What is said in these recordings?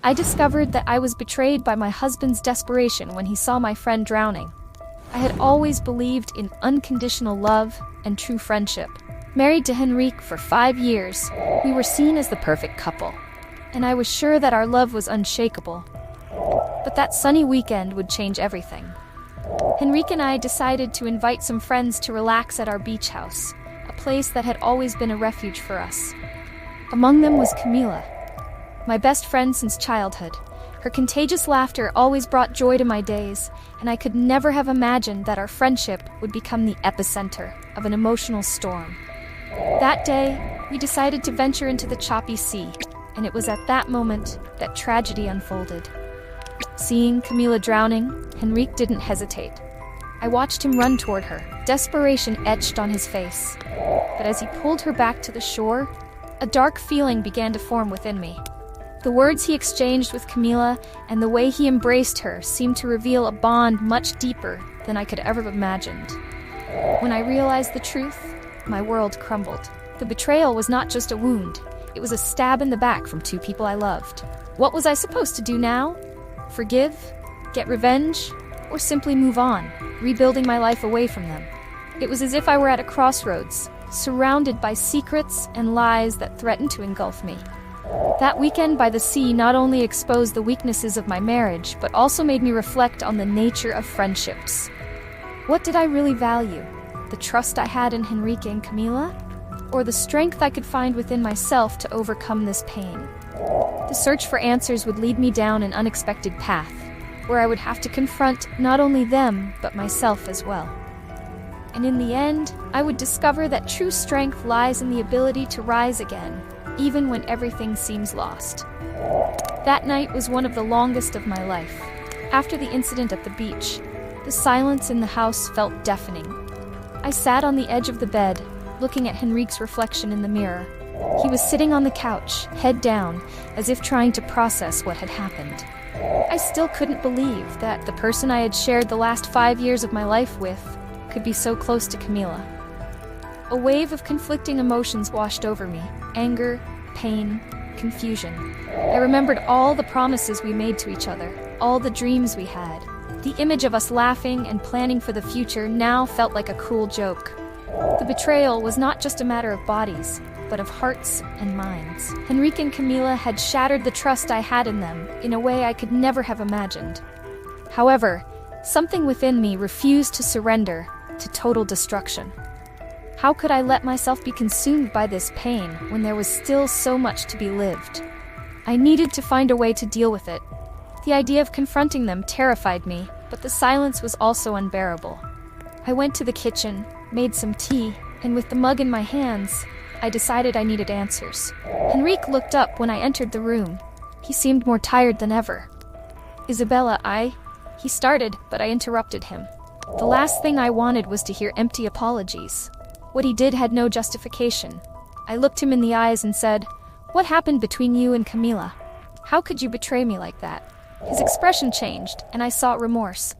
I discovered that I was betrayed by my husband's desperation when he saw my friend drowning. I had always believed in unconditional love and true friendship. Married to Henrique for 5 years, we were seen as the perfect couple, and I was sure that our love was unshakable. But that sunny weekend would change everything. Henrique and I decided to invite some friends to relax at our beach house, a place that had always been a refuge for us. Among them was Camila, my best friend since childhood. Her contagious laughter always brought joy to my days, and I could never have imagined that our friendship would become the epicenter of an emotional storm. That day, we decided to venture into the choppy sea, and it was at that moment that tragedy unfolded. Seeing Camila drowning, Henrique didn't hesitate. I watched him run toward her, desperation etched on his face. But as he pulled her back to the shore, a dark feeling began to form within me. The words he exchanged with Camila and the way he embraced her seemed to reveal a bond much deeper than I could ever have imagined. When I realized the truth, my world crumbled. The betrayal was not just a wound, it was a stab in the back from 2 people I loved. What was I supposed to do now? Forgive? Get revenge? Or simply move on, rebuilding my life away from them? It was as if I were at a crossroads, surrounded by secrets and lies that threatened to engulf me. That weekend by the sea not only exposed the weaknesses of my marriage, but also made me reflect on the nature of friendships. What did I really value? The trust I had in Henrique and Camila? Or the strength I could find within myself to overcome this pain? The search for answers would lead me down an unexpected path, where I would have to confront not only them, but myself as well. And in the end, I would discover that true strength lies in the ability to rise again, even when everything seems lost. That night was one of the longest of my life. After the incident at the beach, the silence in the house felt deafening. I sat on the edge of the bed, looking at Henrique's reflection in the mirror. He was sitting on the couch, head down, as if trying to process what had happened. I still couldn't believe that the person I had shared the last 5 years of my life with could be so close to Camila. A wave of conflicting emotions washed over me: anger, pain, confusion. I remembered all the promises we made to each other, all the dreams we had. The image of us laughing and planning for the future now felt like a cruel joke. The betrayal was not just a matter of bodies, but of hearts and minds. Henrique and Camila had shattered the trust I had in them in a way I could never have imagined. However, something within me refused to surrender to total destruction. How could I let myself be consumed by this pain when there was still so much to be lived? I needed to find a way to deal with it. The idea of confronting them terrified me, but the silence was also unbearable. I went to the kitchen, made some tea, and with the mug in my hands, I decided I needed answers. Henrique looked up when I entered the room. He seemed more tired than ever. "Isabella, He started, but I interrupted him. The last thing I wanted was to hear empty apologies. What he did had no justification. I looked him in the eyes and said, "What happened between you and Camila? How could you betray me like that?" His expression changed, and I saw remorse.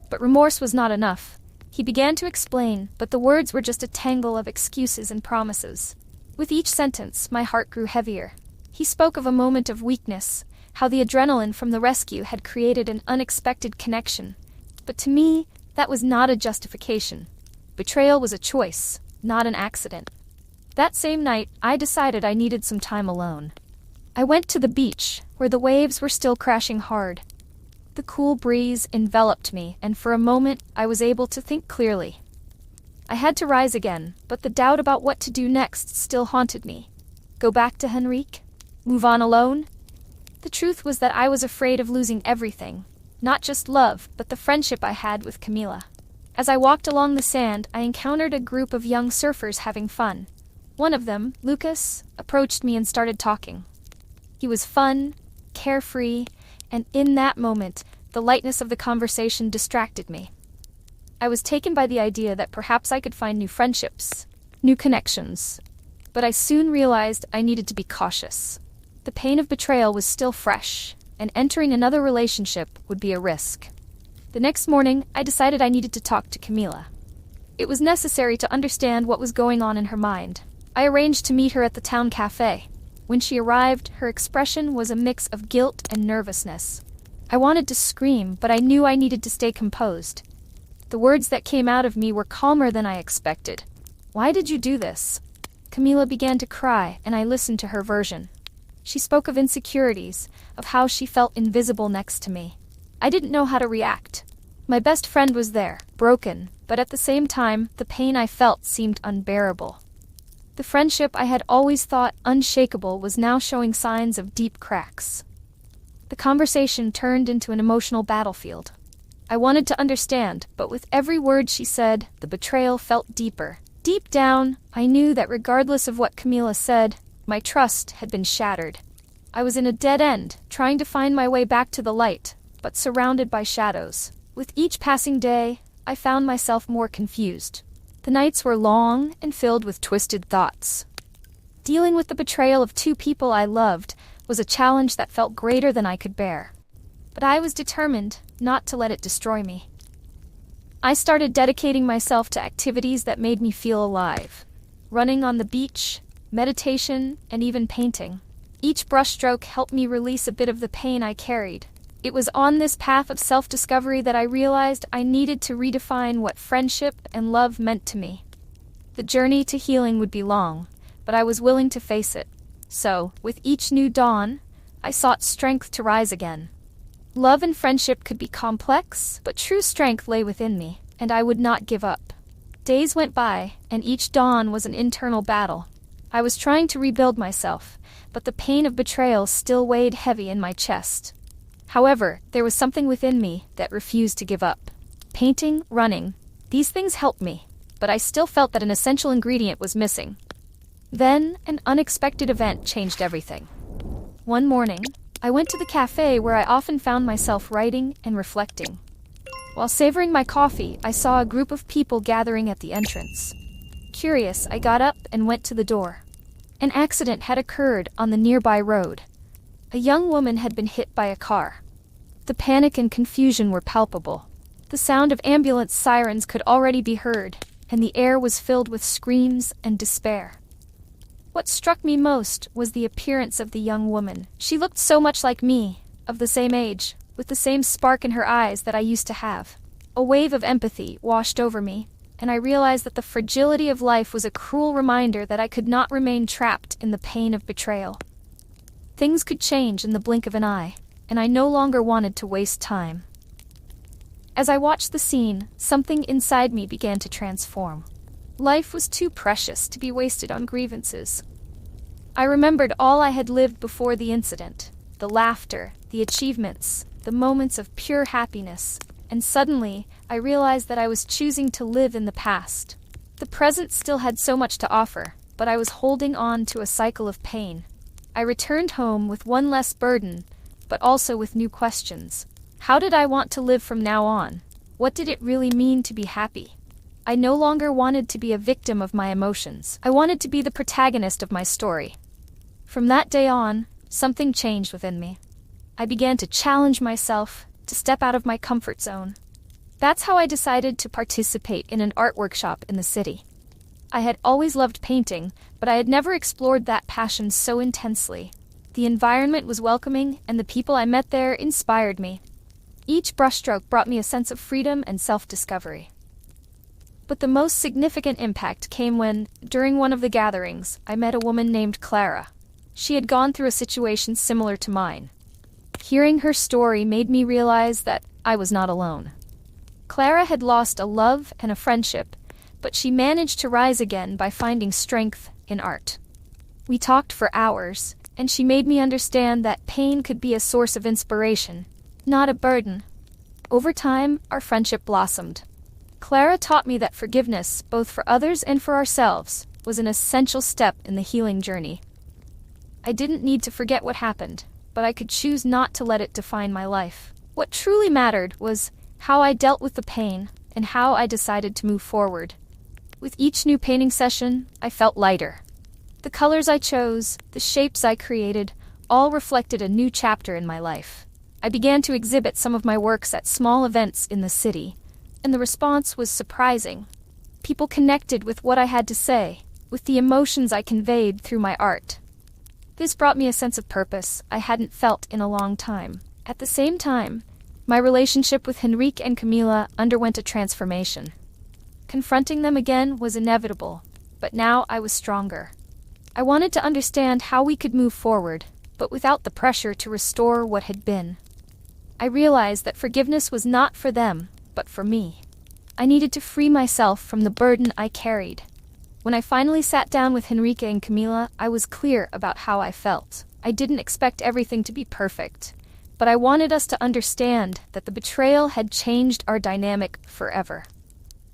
But remorse was not enough. He began to explain, but the words were just a tangle of excuses and promises. With each sentence, my heart grew heavier. He spoke of a moment of weakness, how the adrenaline from the rescue had created an unexpected connection. But to me, that was not a justification. Betrayal was a choice, not an accident. That same night, I decided I needed some time alone. I went to the beach, where the waves were still crashing hard. The cool breeze enveloped me, and for a moment, I was able to think clearly. I had to rise again, but the doubt about what to do next still haunted me. Go back to Henrique? Move on alone? The truth was that I was afraid of losing everything, not just love, but the friendship I had with Camila. As I walked along the sand, I encountered a group of young surfers having fun. One of them, Lucas, approached me and started talking. He was fun, carefree, and in that moment, the lightness of the conversation distracted me. I was taken by the idea that perhaps I could find new friendships, new connections. But I soon realized I needed to be cautious. The pain of betrayal was still fresh, and entering another relationship would be a risk. The next morning, I decided I needed to talk to Camila. It was necessary to understand what was going on in her mind. I arranged to meet her at the town cafe. When she arrived, her expression was a mix of guilt and nervousness. I wanted to scream, but I knew I needed to stay composed. The words that came out of me were calmer than I expected. "Why did you do this?" Camila began to cry, and I listened to her version. She spoke of insecurities, of how she felt invisible next to me. I didn't know how to react. My best friend was there, broken, but at the same time, the pain I felt seemed unbearable. The friendship I had always thought unshakable was now showing signs of deep cracks. The conversation turned into an emotional battlefield. I wanted to understand, but with every word she said, the betrayal felt deeper. Deep down, I knew that regardless of what Camila said, my trust had been shattered. I was in a dead end, trying to find my way back to the light, but surrounded by shadows. With each passing day, I found myself more confused. The nights were long and filled with twisted thoughts. Dealing with the betrayal of two people I loved was a challenge that felt greater than I could bear. But I was determined not to let it destroy me. I started dedicating myself to activities that made me feel alive. Running on the beach, meditation, and even painting. Each brushstroke helped me release a bit of the pain I carried. It was on this path of self-discovery that I realized I needed to redefine what friendship and love meant to me. The journey to healing would be long, but I was willing to face it. So, with each new dawn, I sought strength to rise again. Love and friendship could be complex, but true strength lay within me, and I would not give up. Days went by, and each dawn was an internal battle. I was trying to rebuild myself, but the pain of betrayal still weighed heavy in my chest. However, there was something within me that refused to give up. Painting, running, these things helped me, but I still felt that an essential ingredient was missing. Then, an unexpected event changed everything. One morning, I went to the cafe where I often found myself writing and reflecting. While savoring my coffee, I saw a group of people gathering at the entrance. Curious, I got up and went to the door. An accident had occurred on the nearby road. A young woman had been hit by a car. The panic and confusion were palpable. The sound of ambulance sirens could already be heard, and the air was filled with screams and despair. What struck me most was the appearance of the young woman. She looked so much like me, of the same age, with the same spark in her eyes that I used to have. A wave of empathy washed over me, and I realized that the fragility of life was a cruel reminder that I could not remain trapped in the pain of betrayal. Things could change in the blink of an eye, and I no longer wanted to waste time. As I watched the scene, something inside me began to transform. Life was too precious to be wasted on grievances. I remembered all I had lived before the incident, the laughter, the achievements, the moments of pure happiness, and suddenly I realized that I was choosing to live in the past. The present still had so much to offer, but I was holding on to a cycle of pain. I returned home with one less burden, but also with new questions. How did I want to live from now on? What did it really mean to be happy? I no longer wanted to be a victim of my emotions. I wanted to be the protagonist of my story. From that day on, something changed within me. I began to challenge myself, to step out of my comfort zone. That's how I decided to participate in an art workshop in the city. I had always loved painting, but I had never explored that passion so intensely. The environment was welcoming, and the people I met there inspired me. Each brushstroke brought me a sense of freedom and self-discovery. But the most significant impact came when, during one of the gatherings, I met a woman named Clara. She had gone through a situation similar to mine. Hearing her story made me realize that I was not alone. Clara had lost a love and a friendship, but she managed to rise again by finding strength in art. We talked for hours, and she made me understand that pain could be a source of inspiration, not a burden. Over time, our friendship blossomed. Clara taught me that forgiveness, both for others and for ourselves, was an essential step in the healing journey. I didn't need to forget what happened, but I could choose not to let it define my life. What truly mattered was how I dealt with the pain and how I decided to move forward. With each new painting session, I felt lighter. The colors I chose, the shapes I created, all reflected a new chapter in my life. I began to exhibit some of my works at small events in the city, and the response was surprising. People connected with what I had to say, with the emotions I conveyed through my art. This brought me a sense of purpose I hadn't felt in a long time. At the same time, my relationship with Henrique and Camila underwent a transformation. Confronting them again was inevitable, but now I was stronger. I wanted to understand how we could move forward, but without the pressure to restore what had been. I realized that forgiveness was not for them, but for me. I needed to free myself from the burden I carried. When I finally sat down with Henrique and Camila, I was clear about how I felt. I didn't expect everything to be perfect, but I wanted us to understand that the betrayal had changed our dynamic forever.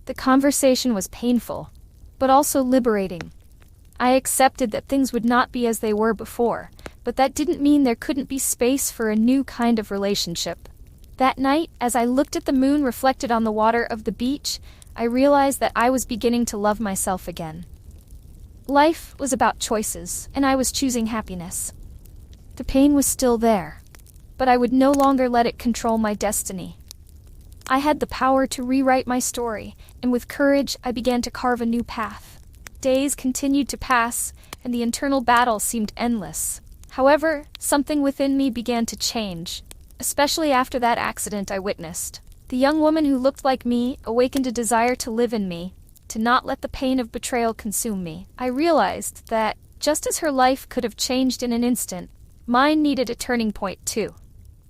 The conversation was painful, but also liberating. I accepted that things would not be as they were before, but that didn't mean there couldn't be space for a new kind of relationship. That night, as I looked at the moon reflected on the water of the beach, I realized that I was beginning to love myself again. Life was about choices, and I was choosing happiness. The pain was still there, but I would no longer let it control my destiny. I had the power to rewrite my story, and with courage, I began to carve a new path. Days continued to pass, and the internal battle seemed endless. However, something within me began to change, especially after that accident I witnessed. The young woman who looked like me awakened a desire to live in me, to not let the pain of betrayal consume me. I realized that, just as her life could have changed in an instant, mine needed a turning point too.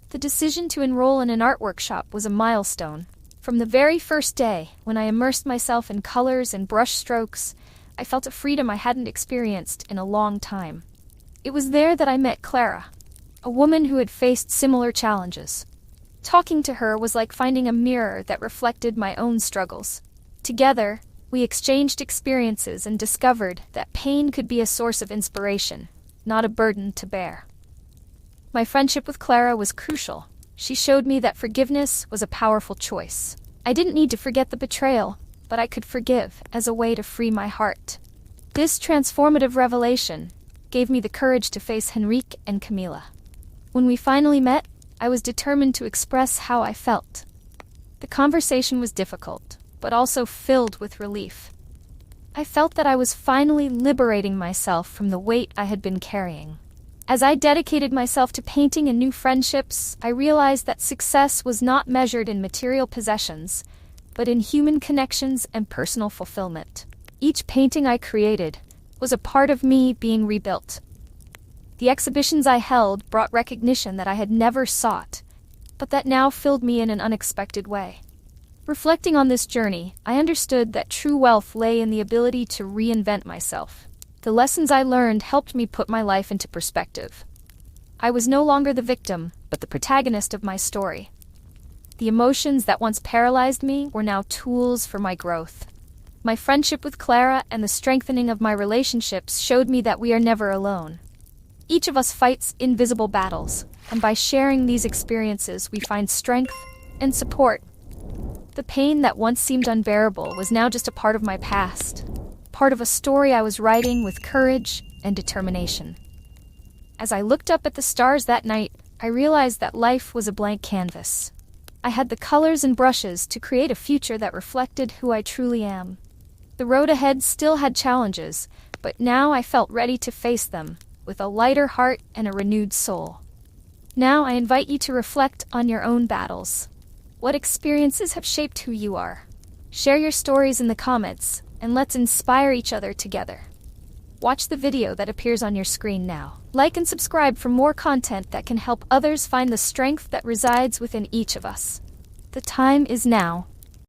The decision to enroll in an art workshop was a milestone. From the very first day, when I immersed myself in colors and brush strokes, I felt a freedom I hadn't experienced in a long time. It was there that I met Clara, a woman who had faced similar challenges. Talking to her was like finding a mirror that reflected my own struggles. Together, we exchanged experiences and discovered that pain could be a source of inspiration, not a burden to bear. My friendship with Clara was crucial. She showed me that forgiveness was a powerful choice. I didn't need to forget the betrayal, but I could forgive as a way to free my heart. This transformative revelation gave me the courage to face Henrique and Camila. When we finally met, I was determined to express how I felt. The conversation was difficult, but also filled with relief. I felt that I was finally liberating myself from the weight I had been carrying. As I dedicated myself to painting and new friendships, I realized that success was not measured in material possessions, but in human connections and personal fulfillment. Each painting I created was a part of me being rebuilt. The exhibitions I held brought recognition that I had never sought, but that now filled me in an unexpected way. Reflecting on this journey, I understood that true wealth lay in the ability to reinvent myself. The lessons I learned helped me put my life into perspective. I was no longer the victim, but the protagonist of my story. The emotions that once paralyzed me were now tools for my growth. My friendship with Clara and the strengthening of my relationships showed me that we are never alone. Each of us fights invisible battles, and by sharing these experiences, we find strength and support. The pain that once seemed unbearable was now just a part of my past, part of a story I was writing with courage and determination. As I looked up at the stars that night, I realized that life was a blank canvas. I had the colors and brushes to create a future that reflected who I truly am. The road ahead still had challenges, but now I felt ready to face them, with a lighter heart and a renewed soul. Now I invite you to reflect on your own battles. What experiences have shaped who you are? Share your stories in the comments, and let's inspire each other together. Watch the video that appears on your screen now. Like and subscribe for more content that can help others find the strength that resides within each of us. The time is now.